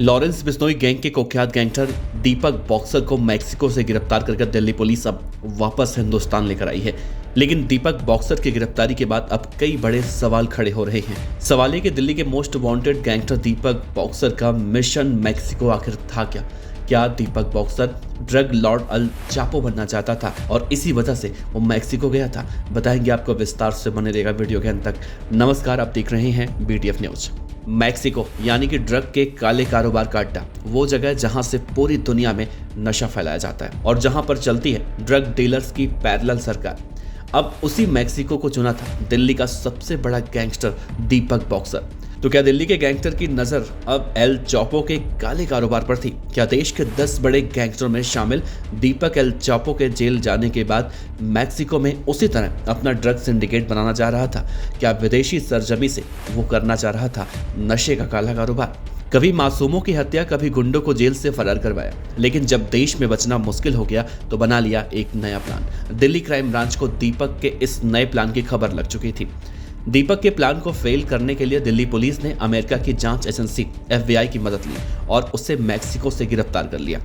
Lawrence Bishnoi gang के कुख्यात gangster दीपक boxer को मैक्सिको से गिरफ्तार कर दिल्ली पुलिस अब वापस हिंदुस्तान लेकर आई है। लेकिन दीपक बॉक्सर की गिरफ्तारी के बाद अब कई बड़े सवाल खड़े हो रहे हैं। सवाल ये कि दिल्ली के मोस्ट वांटेड गैंगस्टर दीपक बॉक्सर का मिशन मैक्सिको आखिर था क्या? क्या दीपक बॉक्सर ड्रग लॉर्ड अल चापो बनना चाहता था और इसी वजह से वो मैक्सिको गया था? बताएंगे आपको, विस्तार से बने रहेगा वीडियो के अंत तक। नमस्कार, आप देख रहे हैं BTF न्यूज। मैक्सिको यानी कि ड्रग के काले कारोबार का अड्डा, वो जगह जहां से पूरी दुनिया में नशा फैलाया जाता है और जहां पर चलती है ड्रग डीलर्स की पैरेलल सरकार। अब उसी मैक्सिको को चुना था दिल्ली का सबसे बड़ा गैंगस्टर दीपक बॉक्सर। तो क्या दिल्ली के गैंगस्टर की नजर अब एल चापो के काले कारोबार पर थी? क्या देश के 10 बड़े गैंगस्टरों में शामिल दीपक एल चापो के जेल जाने के बाद मैक्सिको में उसी तरह अपना ड्रग सिंडिकेट बनाना चाह रहा था? क्या विदेशी सरजमी से वो करना चाह रहा था नशे का काला कारोबार? कभी मासूमों की हत्या, कभी गुंडों को जेल से फरार करवाया, लेकिन जब देश में बचना मुश्किल हो गया तो बना लिया एक नया प्लान। दिल्ली क्राइम ब्रांच को दीपक के इस नए प्लान की खबर लग चुकी थी। दीपक के प्लान को फेल करने के लिए दिल्ली पुलिस ने अमेरिका की जांच एजेंसी FBI की मदद ली और उसे मैक्सिको से गिरफ्तार कर लिया।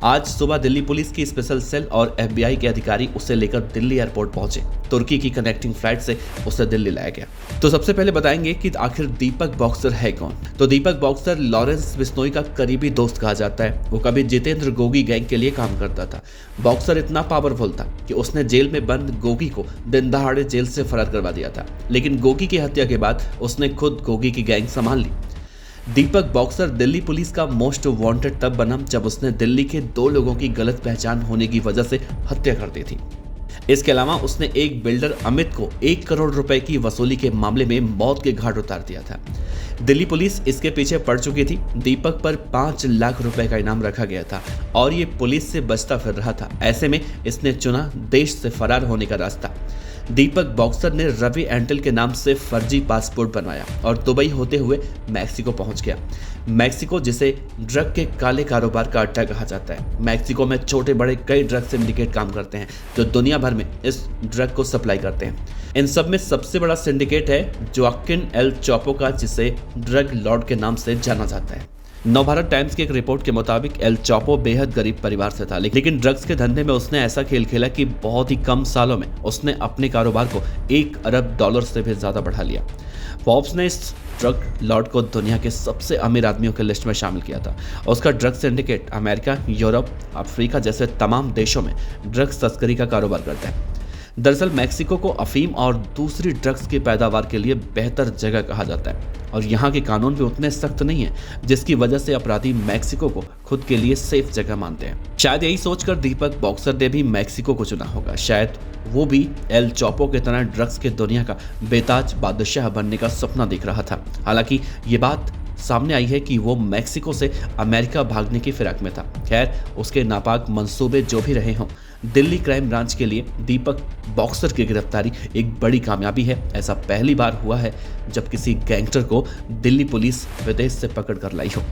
आज सुबह दिल्ली पुलिस की स्पेशल सेल और FBI के अधिकारी उसे लेकर दिल्ली एयरपोर्ट पहुंचे। तुर्की की कनेक्टिंग फ्लाइट से उसे दिल्ली लाया गया। तो सबसे पहले बताएंगे कि आखिर दीपक बॉक्सर है कौन। तो दीपक बॉक्सर लॉरेंस बिश्नोई का करीबी दोस्त कहा जाता है। वो कभी जितेंद्र गोगी गैंग के लिए काम करता था। बॉक्सर इतना पावरफुल था कि उसने जेल में बंद गोगी को दिन दहाड़े जेल से फरार करवा दिया था, लेकिन गोगी की हत्या के बाद उसने खुद गोगी की गैंग संभाल ली। दीपक बॉक्सर दिल्ली पुलिस का मोस्ट वांटेड तब बना जब उसने दिल्ली के 2 लोगों की गलत पहचान होने की वजह से हत्या कर दी थी। इसके अलावा उसने एक बिल्डर अमित को 1 करोड़ रुपए की वसूली के मामले में मौत के घाट उतार दिया था। दिल्ली पुलिस इसके पीछे पड़ चुकी थी। दीपक पर 5 लाख रुपए का इनाम रखा गया था और ये पुलिस से बचता फिर रहा था। ऐसे में इसने चुना देश से फरार होने का रास्ता। दीपक बॉक्सर ने रवि एंटल के नाम से फर्जी पासपोर्ट बनवाया और दुबई होते हुए मैक्सिको पहुंच गया। मैक्सिको जिसे ड्रग के काले कारोबार का अड्डा कहा जाता है। मैक्सिको में छोटे बड़े कई ड्रग सिंडिकेट काम करते हैं जो दुनिया भर में इस ड्रग को सप्लाई करते हैं। इन सब में सबसे बड़ा सिंडिकेट है जोआकिन एल चापो का, जिसे ड्रग लॉर्ड के नाम से जाना जाता है। नवभारत टाइम्स की एक रिपोर्ट के मुताबिक एल चापो बेहद गरीब परिवार से था, लेकिन ड्रग्स के धंधे में उसने ऐसा खेल खेला कि बहुत ही कम सालों में उसने अपने कारोबार को $1 अरब से भी ज्यादा बढ़ा लिया। फॉर्ब्स ने इस ड्रग लॉर्ड को दुनिया के सबसे अमीर आदमियों की लिस्ट में शामिल किया था। उसका drug syndicate America, Europe, Africa जैसे तमाम देशों में ड्रग्स तस्करी का कारोबार करता है। दरअसल मैक्सिको को अफीम और दूसरी ड्रग्स की पैदावार के लिए बेहतर जगह कहा जाता है और यहाँ के कानून भी उतने सख्त नहीं है, जिसकी वजह से अपराधी मैक्सिको को खुद के लिए सेफ जगह मानते हैं। शायद यही सोचकर दीपक बॉक्सर ने भी मैक्सिको को चुना होगा। शायद वो भी एल चापो की तरह ड्रग्स के दुनिया का बेताज बादशाह बनने का सपना देख रहा था। हालांकि ये बात सामने आई है कि वो मैक्सिको से अमेरिका भागने की फिराक में था। खैर, उसके नापाक मंसूबे जो भी रहे हों, दिल्ली क्राइम ब्रांच के लिए दीपक बॉक्सर की गिरफ्तारी एक बड़ी कामयाबी है। ऐसा पहली बार हुआ है जब किसी गैंगस्टर को दिल्ली पुलिस विदेश से पकड़ कर लाई हो।